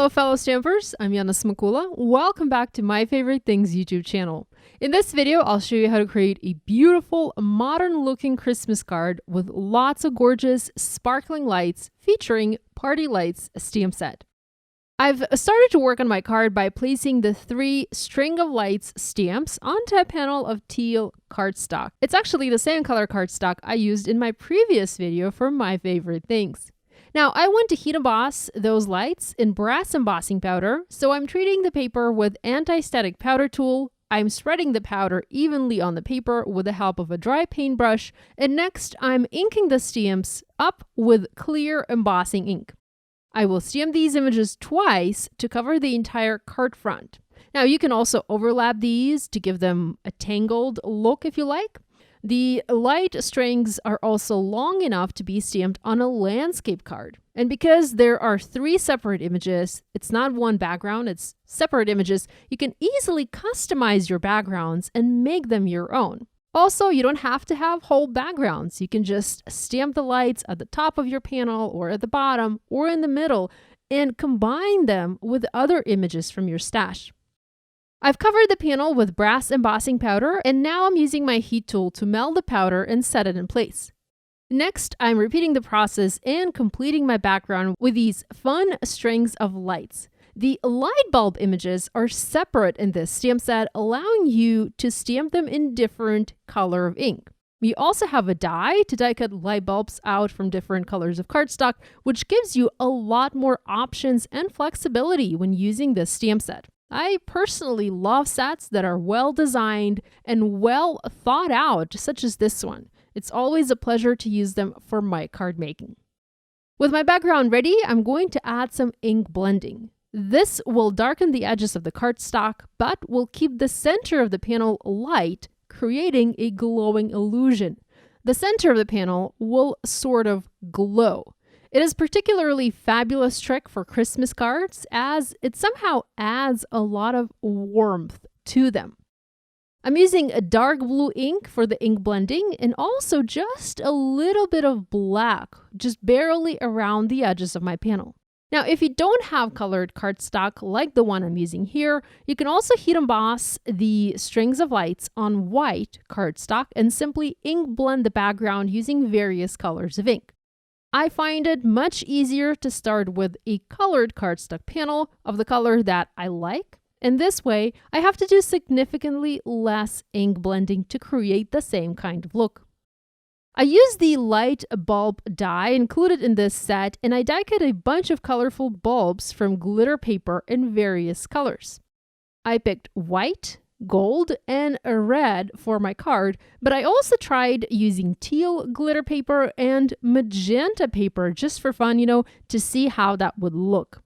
Hello fellow stampers, I'm Yana Smakula. Welcome back to My Favorite Things YouTube channel. In this video, I'll show you how to create a beautiful, modern looking Christmas card with lots of gorgeous, sparkling lights featuring Party Lights stamp set. I've started to work on my card by placing the 3 string of lights stamps onto a panel of teal cardstock. It's actually the same color cardstock I used in my previous video for My Favorite Things. Now, I want to heat emboss those lights in brass embossing powder, so I'm treating the paper with anti-static powder tool. I'm spreading the powder evenly on the paper with the help of a dry paintbrush, and next I'm inking the stamps up with clear embossing ink. I will stamp these images twice to cover the entire card front. Now, you can also overlap these to give them a tangled look if you like. The light strings are also long enough to be stamped on a landscape card. And because there are 3 separate images, it's not one background, it's separate images, you can easily customize your backgrounds and make them your own. Also, you don't have to have whole backgrounds. You can just stamp the lights at the top of your panel or at the bottom or in the middle and combine them with other images from your stash. I've covered the panel with brass embossing powder, and now I'm using my heat tool to melt the powder and set it in place. Next, I'm repeating the process and completing my background with these fun strings of lights. The light bulb images are separate in this stamp set, allowing you to stamp them in different color of ink. We also have a die to die cut light bulbs out from different colors of cardstock, which gives you a lot more options and flexibility when using this stamp set. I personally love sets that are well designed and well thought out, such as this one. It's always a pleasure to use them for my card making. With my background ready, I'm going to add some ink blending. This will darken the edges of the cardstock, but will keep the center of the panel light, creating a glowing illusion. The center of the panel will sort of glow. It is particularly fabulous trick for Christmas cards as it somehow adds a lot of warmth to them. I'm using a dark blue ink for the ink blending and also just a little bit of black, just barely around the edges of my panel. Now, if you don't have colored cardstock like the one I'm using here, you can also heat emboss the strings of lights on white cardstock and simply ink blend the background using various colors of ink. I find it much easier to start with a colored cardstock panel of the color that I like, and this way I have to do significantly less ink blending to create the same kind of look. I used the light bulb die included in this set, and I die cut a bunch of colorful bulbs from glitter paper in various colors. I picked white, gold, and red for my card, but I also tried using teal glitter paper and magenta paper just for fun, to see how that would look.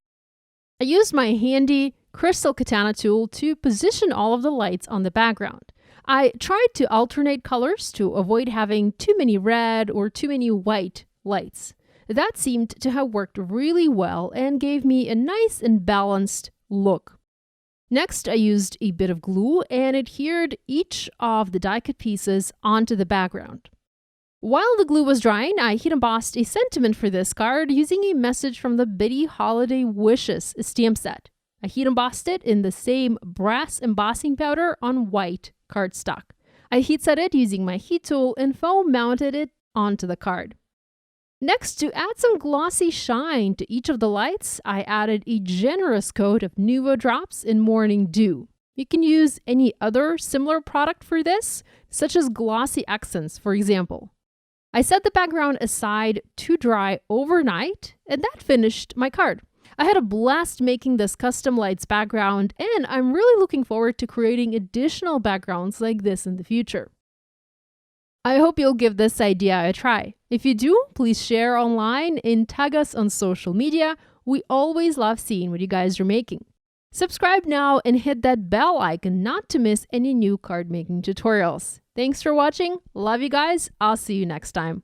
I used my handy crystal katana tool to position all of the lights on the background. I tried to alternate colors to avoid having too many red or too many white lights. That seemed to have worked really well and gave me a nice and balanced look. Next, I used a bit of glue and adhered each of the die cut pieces onto the background. While the glue was drying, I heat embossed a sentiment for this card using a message from the Bitty Holiday Wishes stamp set. I heat embossed it in the same brass embossing powder on white cardstock. I heat set it using my heat tool and foam mounted it onto the card. Next, to add some glossy shine to each of the lights, I added a generous coat of Nuvo drops in Morning Dew. You can use any other similar product for this, such as glossy accents, for example. I set the background aside to dry overnight, and that finished my card. I had a blast making this custom lights background, and I'm really looking forward to creating additional backgrounds like this in the future. I hope you'll give this idea a try. If you do, please share online and tag us on social media. We always love seeing what you guys are making. Subscribe now and hit that bell icon not to miss any new card making tutorials. Thanks for watching. Love you guys. I'll see you next time.